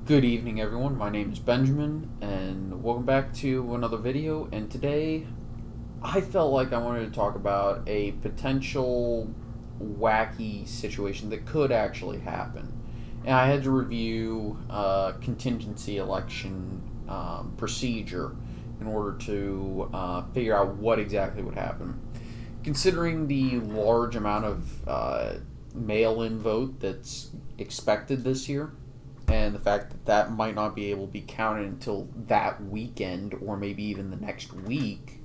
Good evening, everyone. My name is Benjamin, and welcome back to another video. And today, I felt like I wanted to talk about a potential wacky situation that could actually happen. And I had to review contingency election procedure in order to figure out what exactly would happen. Considering the large amount of mail in vote that's expected this year, and the fact that that might not be able to be counted until that weekend or maybe even the next week,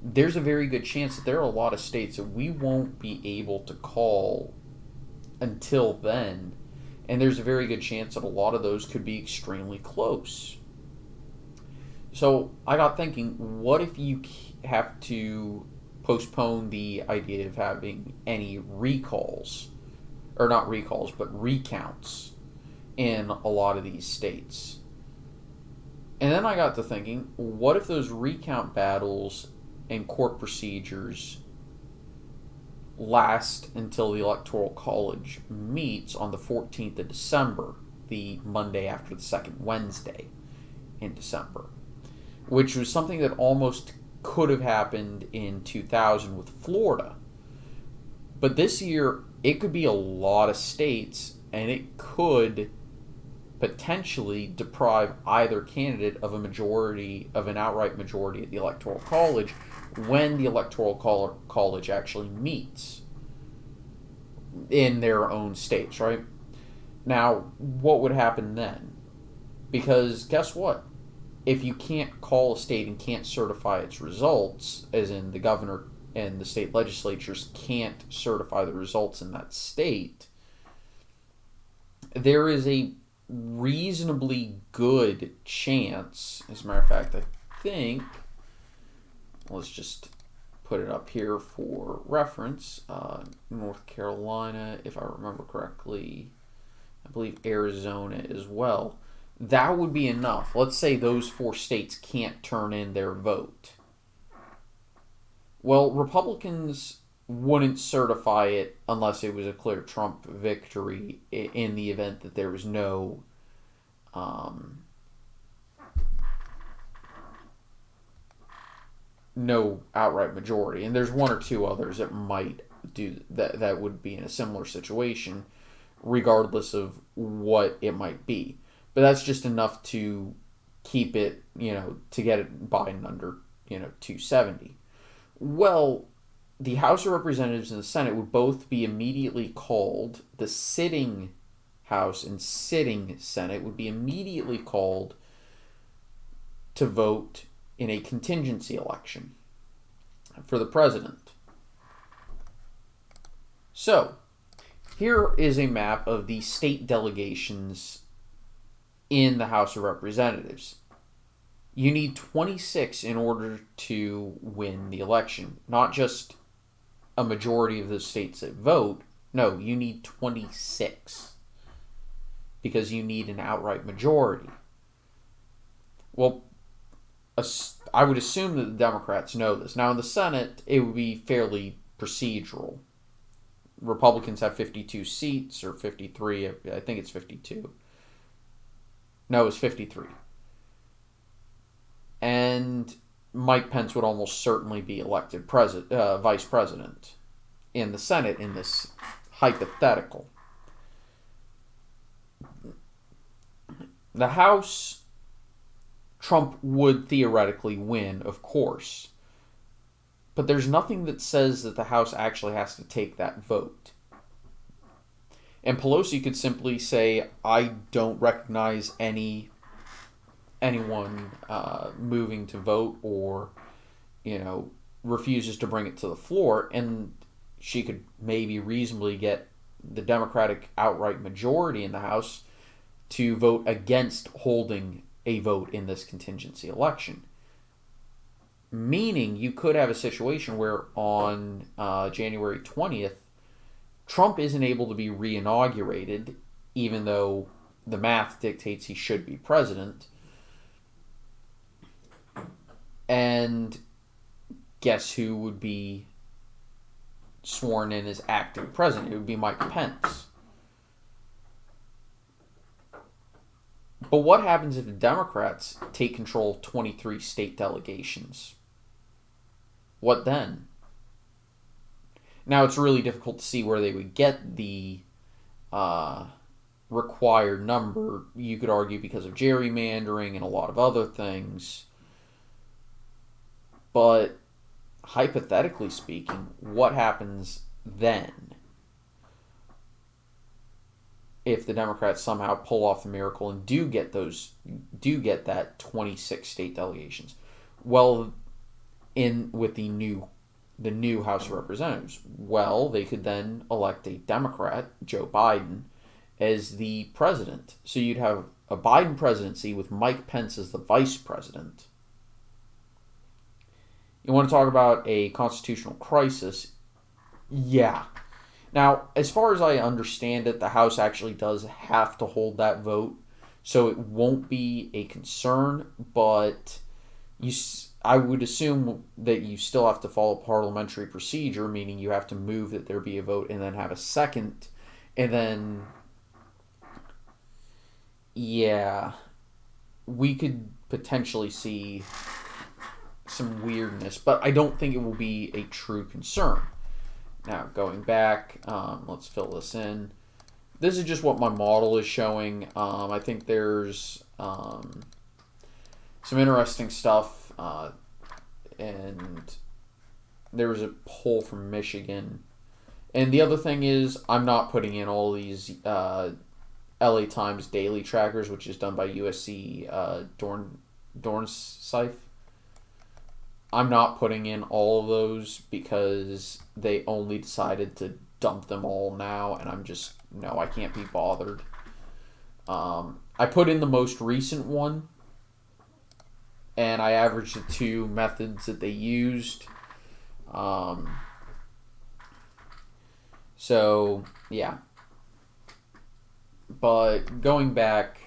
there's a very good chance that there are a lot of states that we won't be able to call until then. And there's a very good chance that a lot of those could be extremely close. So I got thinking, what if you have to postpone the idea of having any recalls, or not recalls, but recounts in a lot of these states? And then I got to thinking, what if those recount battles and court procedures last until the Electoral College meets on the 14th of December, the Monday after the second Wednesday in December, which was something that almost could have happened in 2000 with Florida. But this year, it could be a lot of states, and it could potentially deprive either candidate of an outright majority at the Electoral College when the Electoral College actually meets in their own states, right? Now, what would happen then? Because guess what? If you can't call a state and can't certify its results, as in the governor and the state legislatures can't certify the results in that state, there is a reasonably good chance. As a matter of fact, I think, let's just put it up here for reference. North Carolina, if I remember correctly, I believe Arizona as well. That would be enough. Let's say those four states can't turn in their vote. Well, Republicans wouldn't certify it unless it was a clear Trump victory in the event that there was um, no outright majority. And there's one or two others that might do that. That would be in a similar situation, regardless of what it might be. But that's just enough to keep it, to get it by and under, 270. Well, the House of Representatives and the Senate would both be immediately called. The sitting House and sitting Senate would be immediately called to vote in a contingency election for the president. So, here is a map of the state delegations in the House of Representatives. You need 26 in order to win the election. Not just a majority of the states that vote. No, you need 26. Because you need an outright majority. Well, I would assume that the Democrats know this. Now, in the Senate, it would be fairly procedural. Republicans have 52 seats, or 53. I think it's 52. No, it's 53. And Mike Pence would almost certainly be elected vice president in the Senate in this hypothetical. The House, Trump would theoretically win, of course. But there's nothing that says that the House actually has to take that vote. And Pelosi could simply say, I don't recognize anyone moving to vote, or, refuses to bring it to the floor, and she could maybe reasonably get the Democratic outright majority in the House to vote against holding a vote in this contingency election. Meaning you could have a situation where on January 20th, Trump isn't able to be re-inaugurated, even though the math dictates he should be president. And guess who would be sworn in as acting president? It would be Mike Pence. But what happens if the Democrats take control of 23 state delegations? What then? Now, it's really difficult to see where they would get the required number. You could argue because of gerrymandering and a lot of other things. But hypothetically speaking, what happens then if the Democrats somehow pull off the miracle and do get that 26 state delegations? Well, with the new House of Representatives, well, they could then elect a Democrat, Joe Biden, as the president. So you'd have a Biden presidency with Mike Pence as the vice president. You want to talk about a constitutional crisis? Yeah. Now, as far as I understand it, the House actually does have to hold that vote, so it won't be a concern, but I would assume that you still have to follow parliamentary procedure, meaning you have to move that there be a vote and then have a second, and then, yeah, we could potentially see some weirdness, but I don't think it will be a true concern. Now, going back, let's fill this in. This is just what my model is showing. I think there's some interesting stuff, and there was a poll from Michigan. And the other thing is, I'm not putting in all these LA Times daily trackers, which is done by USC Dornsife. I'm not putting in all of those because they only decided to dump them all now, and I can't be bothered. I put in the most recent one, and I averaged the two methods that they used. So, yeah. But going back,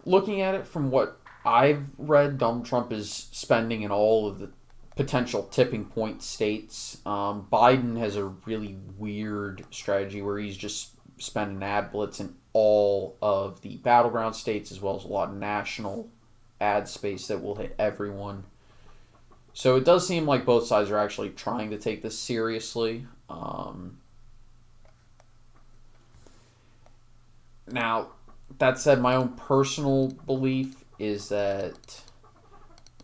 looking at it from what I've read, Donald Trump is spending in all of the potential tipping point states. Biden has a really weird strategy where he's just spending ad blitz in all of the battleground states, as well as a lot of national ad space that will hit everyone. So it does seem like both sides are actually trying to take this seriously. Now, that said, my own personal belief is that,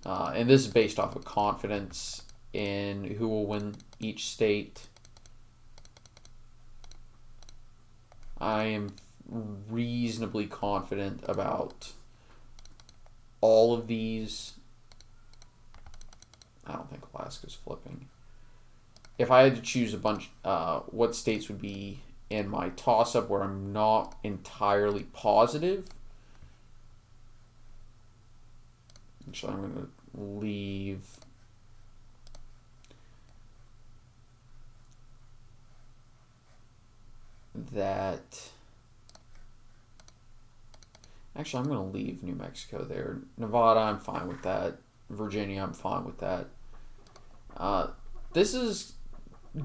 and this is based off of confidence in who will win each state, I am reasonably confident about all of these. I don't think Alaska's flipping. If I had to choose a bunch, what states would be in my toss-up where I'm not entirely positive? Actually, I'm going to leave that. Actually, I'm going to leave New Mexico there. Nevada, I'm fine with that. Virginia, I'm fine with that. This is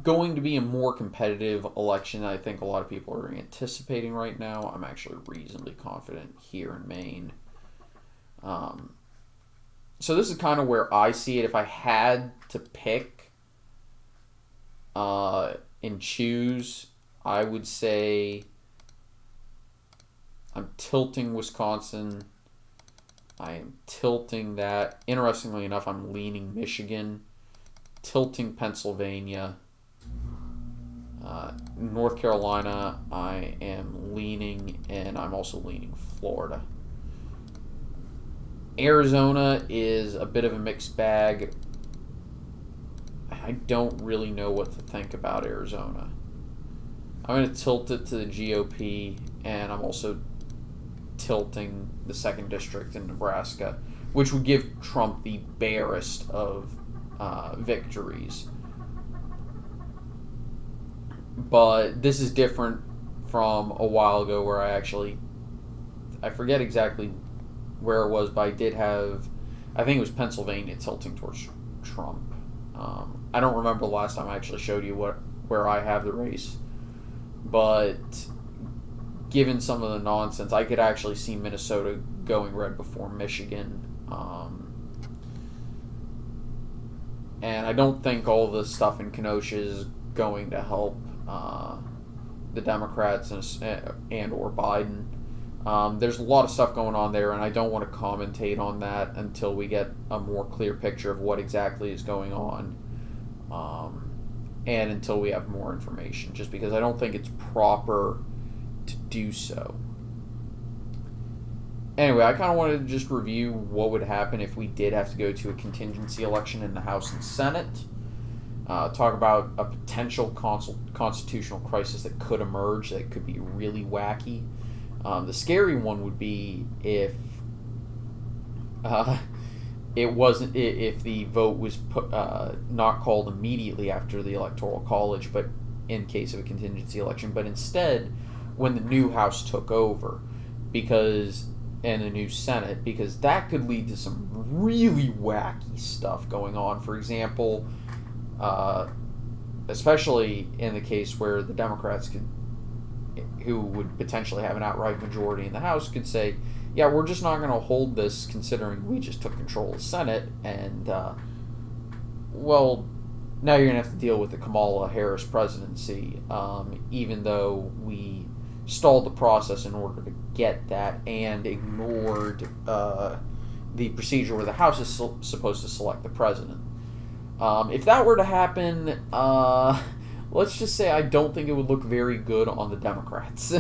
going to be a more competitive election than I think a lot of people are anticipating right now. I'm actually reasonably confident here in Maine. So this is kind of where I see it. If I had to pick and choose, I would say I'm tilting Wisconsin. I am tilting that. Interestingly enough, I'm leaning Michigan, tilting Pennsylvania. North Carolina, I am leaning, and I'm also leaning Florida. Arizona is a bit of a mixed bag. I don't really know what to think about Arizona. I'm going to tilt it to the GOP, and I'm also tilting the 2nd District in Nebraska, which would give Trump the barest of victories. But this is different from a while ago where I forget exactly where it was, but I did have, I think it was Pennsylvania tilting towards Trump. I don't remember the last time I actually showed you where I have the race, but given some of the nonsense, I could actually see Minnesota going red before Michigan. And I don't think all the stuff in Kenosha is going to help the Democrats and or Biden. There's a lot of stuff going on there, and I don't want to commentate on that until we get a more clear picture of what exactly is going on, and until we have more information, just because I don't think it's proper to do so. Anyway, I kind of wanted to just review what would happen if we did have to go to a contingency election in the House and Senate. Talk about a potential constitutional crisis that could emerge that could be really wacky. The scary one would be if if the vote was not called immediately after the Electoral College, but in case of a contingency election, but instead when the new House took over, and a new Senate, because that could lead to some really wacky stuff going on. For example, especially in the case where the Democrats who would potentially have an outright majority in the House, could say, yeah, we're just not going to hold this considering we just took control of the Senate, and, well, now you're going to have to deal with the Kamala Harris presidency, even though we stalled the process in order to get that and ignored the procedure where the House is supposed to select the president. If that were to happen, let's just say I don't think it would look very good on the Democrats.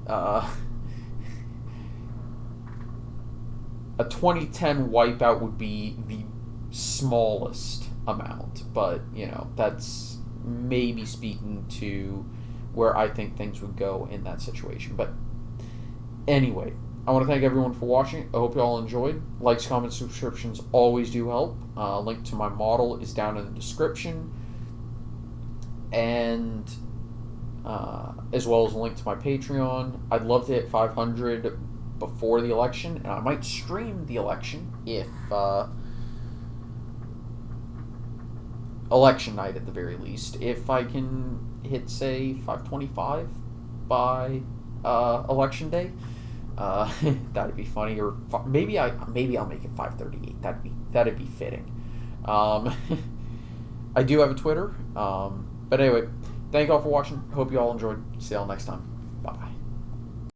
A 2010 wipeout would be the smallest amount, but, that's maybe speaking to where I think things would go in that situation. But anyway, I want to thank everyone for watching. I hope you all enjoyed. Likes, comments, subscriptions always do help. Link to my model is down in the description. And as well as a link to my Patreon. I'd love to hit 500 before the election, and I might stream the election if election night at the very least, if I can hit, say, 525 by election day. That'd be funny, or maybe I'll make it 538. That'd be fitting. I do have a Twitter. But anyway, thank you all for watching. Hope you all enjoyed. See y'all next time. Bye-bye.